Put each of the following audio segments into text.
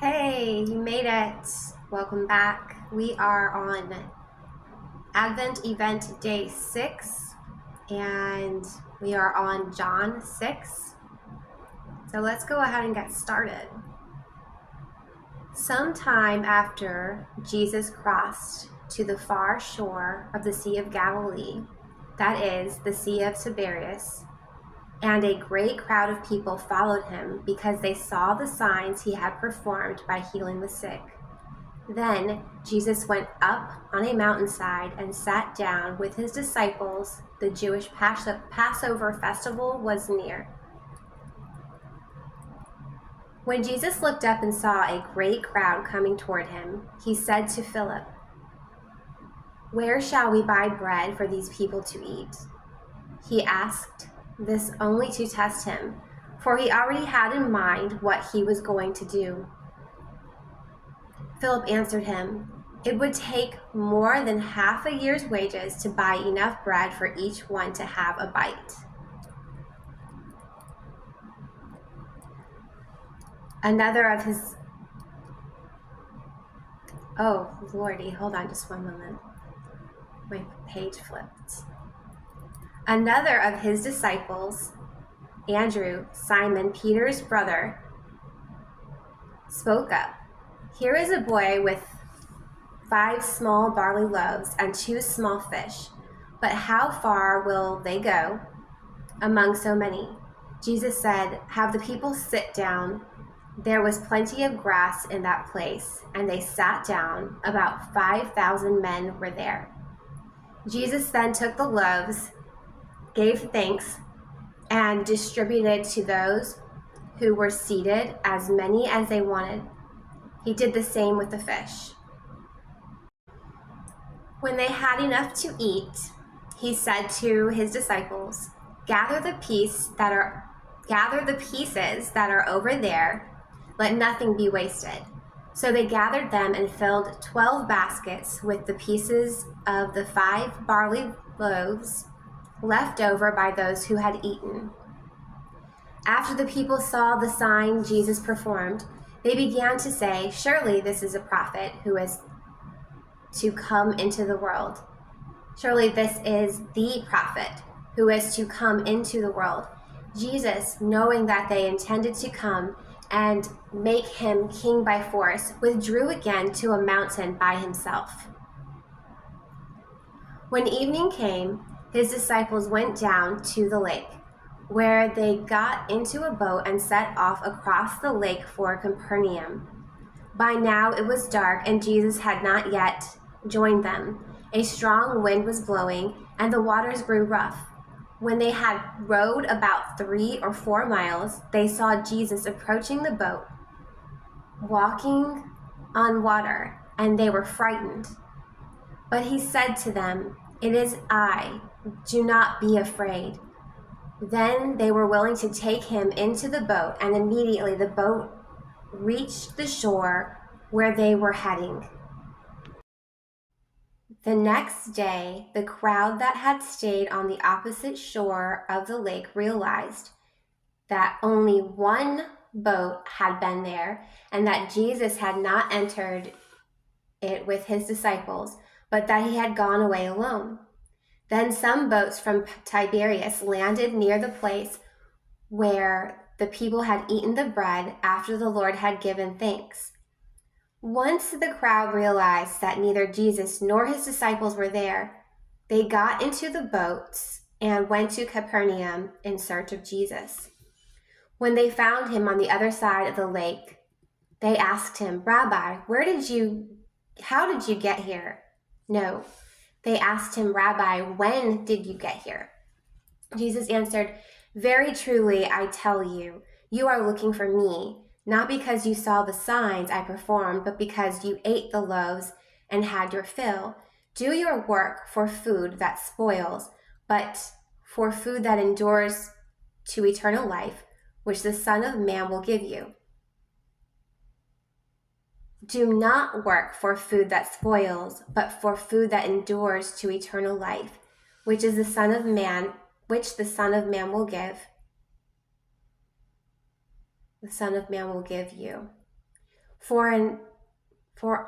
Hey, you made it. Welcome back. We are on Advent Event Day 6, and we are on John 6. So let's go ahead and get started. Sometime after Jesus crossed to the far shore of the Sea of Galilee, that is, the Sea of Tiberias, and a great crowd of people followed him because they saw the signs he had performed by healing the sick. Then Jesus went up on a mountainside and sat down with his disciples. The Jewish Passover festival was near. When Jesus looked up and saw a great crowd coming toward him, he said to Philip, "Where shall we buy bread for these people to eat?" He asked this only to test him, for he already had in mind what he was going to do. Philip answered him, "It would take more than half a year's wages to buy enough bread for each one to have a bite." Another of his... Oh, Lordy, hold on just one moment. My page flipped. Another of his disciples, Andrew, Simon Peter's brother, spoke up. "Here is a boy with 5 small barley loaves and 2 small fish, but how far will they go among so many?" Jesus said, "Have the people sit down." There was plenty of grass in that place, and they sat down. About 5,000 men were there. Jesus then took the loaves, gave thanks, and distributed to those who were seated as many as they wanted. He did the same with the fish. When they had enough to eat, he said to his disciples, gather the pieces that are over there. Let nothing be wasted." So they gathered them and filled 12 baskets with the pieces of the 5 barley loaves left over by those who had eaten. After the people saw the sign Jesus performed, they began to say, "Surely this is a prophet who is to come into the world. Surely this is the prophet who is to come into the world." Jesus, knowing that they intended to come and make him king by force, withdrew again to a mountain by himself. When evening came, his disciples went down to the lake, where they got into a boat and set off across the lake for Capernaum. By now it was dark, and Jesus had not yet joined them. A strong wind was blowing, and the waters grew rough. When they had rowed about 3 or 4 miles, they saw Jesus approaching the boat, walking on water, and they were frightened. But he said to them, "It is I. Do not be afraid." Then they were willing to take him into the boat, and immediately the boat reached the shore where they were heading. The next day, the crowd that had stayed on the opposite shore of the lake realized that only one boat had been there, and that Jesus had not entered it with his disciples, but that he had gone away alone. Then some boats from Tiberias landed near the place where the people had eaten the bread after the Lord had given thanks. Once the crowd realized that neither Jesus nor his disciples were there, they got into the boats and went to Capernaum in search of Jesus. When they found him on the other side of the lake, they asked him, "Rabbi, how did you get here?" No, they asked him, "Rabbi, when did you get here?" Jesus answered, "Very truly, I tell you, you are looking for me, not because you saw the signs I performed, but because you ate the loaves and had your fill. Do your work for food that spoils, but for food that endures to eternal life, which the Son of Man will give you. Do not work for food that spoils, but for food that endures to eternal life, which the Son of Man will give. The Son of Man will give you. For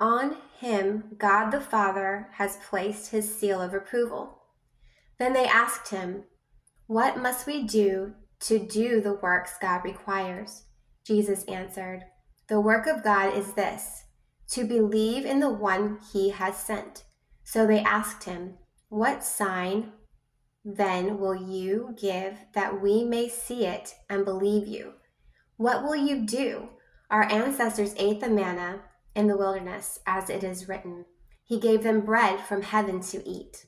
on him God the Father has placed his seal of approval. Then they asked him, "What must we do to do the works God requires?" Jesus answered, "The work of God is this, to believe in the one he has sent." So they asked him, "What sign then will you give that we may see it and believe you? What will you do? Our ancestors ate the manna in the wilderness, as it is written, He gave them bread from heaven to eat."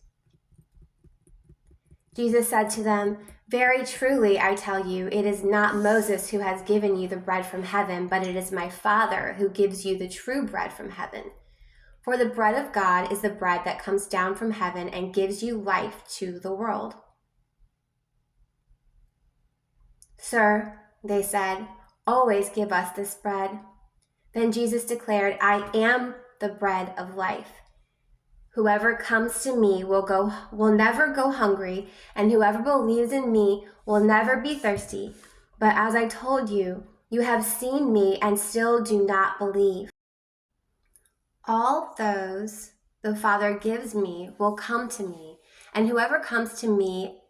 Jesus said to them, "Very truly, I tell you, it is not Moses who has given you the bread from heaven, but it is my Father who gives you the true bread from heaven. For the bread of God is the bread that comes down from heaven and gives you life to the world." "Sir," they said, "always give us this bread." Then Jesus declared, "I am the bread of life. Whoever comes to me will never go hungry, and whoever believes in me will never be thirsty. But as I told you, you have seen me and still do not believe. All those the Father gives me will come to me, and whoever comes to me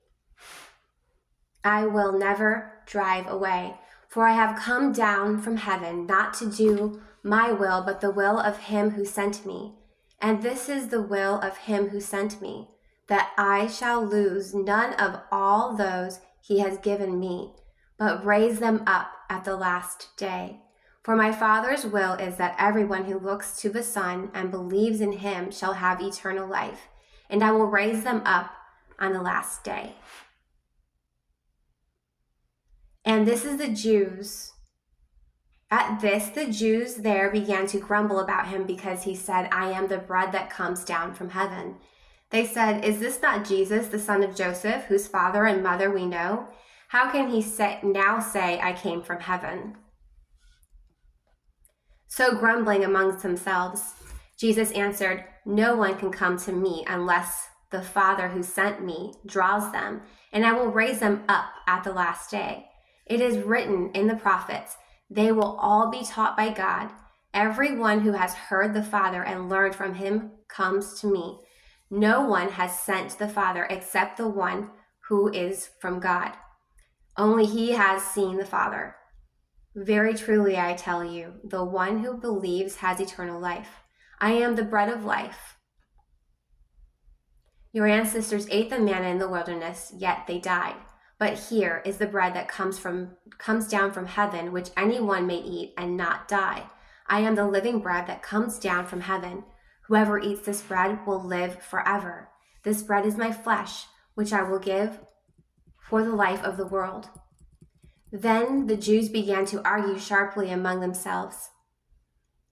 I will never drive away. For I have come down from heaven not to do my will, but the will of him who sent me. And this is the will of him who sent me, that I shall lose none of all those he has given me, but raise them up at the last day. For my Father's will is that everyone who looks to the Son and believes in him shall have eternal life, and I will raise them up on the last day." And this is the Jews. At this, the Jews there began to grumble about him because he said, "I am the bread that comes down from heaven." They said, "Is this not Jesus, the son of Joseph, whose father and mother we know? How can he now say, 'I came from heaven'?" So grumbling amongst themselves, Jesus answered, "No one can come to me unless the Father who sent me draws them, and I will raise them up at the last day. It is written in the prophets, they will all be taught by God. Everyone who has heard the Father and learned from him comes to me. No one has sent the Father except the one who is from God. Only he has seen the Father. Very truly, I tell you, the one who believes has eternal life. I am the bread of life. Your ancestors ate the manna in the wilderness, yet they died. But here is the bread that comes down from heaven, which anyone may eat and not die. I am the living bread that comes down from heaven. Whoever eats this bread will live forever. This bread is my flesh, which I will give for the life of the world." Then the Jews began to argue sharply among themselves.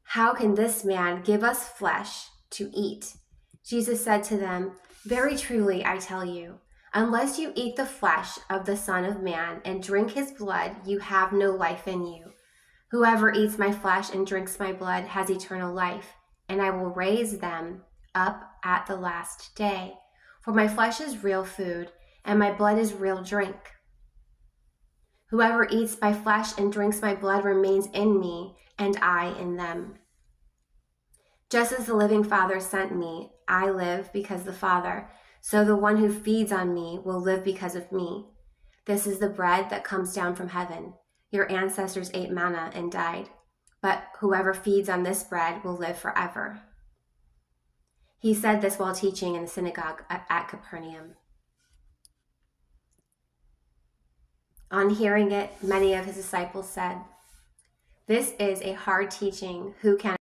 "How can this man give us flesh to eat?" Jesus said to them, "Very truly, I tell you, unless you eat the flesh of the Son of Man and drink his blood, you have no life in you. Whoever eats my flesh and drinks my blood has eternal life, and I will raise them up at the last day. For my flesh is real food, and my blood is real drink. Whoever eats my flesh and drinks my blood remains in me, and I in them. Just as the living Father sent me, I live because the Father, so the one who feeds on me will live because of me. This is the bread that comes down from heaven. Your ancestors ate manna and died, but whoever feeds on this bread will live forever." He said this while teaching in the synagogue at Capernaum. On hearing it, many of his disciples said, This is a hard teaching. Who can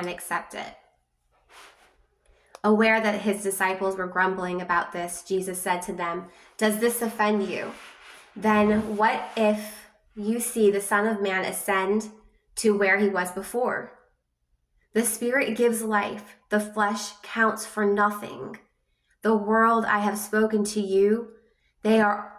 accept it?" Aware that his disciples were grumbling about this, Jesus said to them, "Does this offend you? Then what if you see the Son of Man ascend to where he was before? The Spirit gives life, the flesh counts for nothing. The world I have spoken to you, they are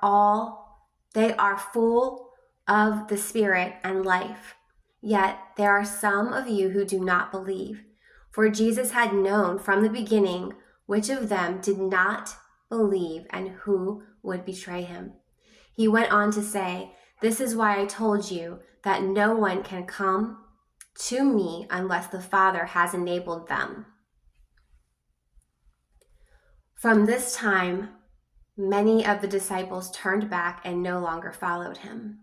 full of the Spirit and life. Yet there are some of you who do not believe." For Jesus had known from the beginning which of them did not believe and who would betray him. He went on to say, This is why I told you that no one can come to me unless the Father has enabled them. From this time, many of the disciples turned back and no longer followed him.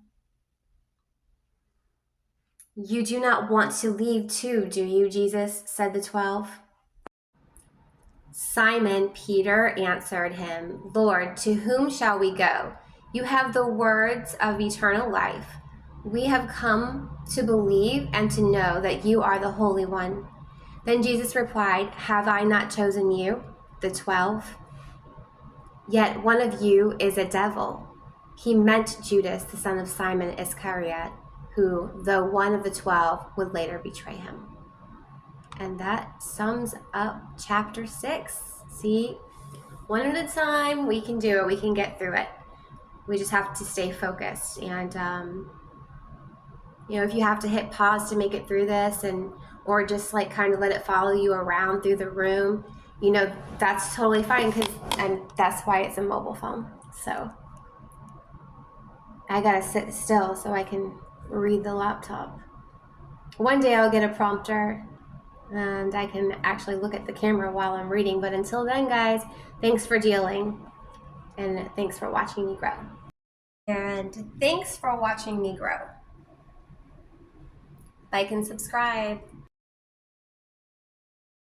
You do not want to leave too, do you, Jesus? Said the 12. Simon Peter answered him, Lord, to whom shall we go? You have the words of eternal life. We have come to believe and to know that you are the Holy One. Then Jesus replied, Have I not chosen you, the 12? Yet one of you is a devil. He meant Judas, the son of Simon Iscariot, who, though one of the 12, would later betray him. And that sums up chapter 6. See, one at a time, we can do it. We can get through it. We just have to stay focused. And, if you have to hit pause to make it through this, or just like kind of let it follow you around through the room, that's totally fine, and that's why it's a mobile phone. So I gotta sit still so I can read the laptop. One day I'll get a prompter and I can actually look at the camera while I'm reading. But until then, guys, thanks for dealing, and thanks for watching me grow. And thanks for watching me grow. Like and subscribe.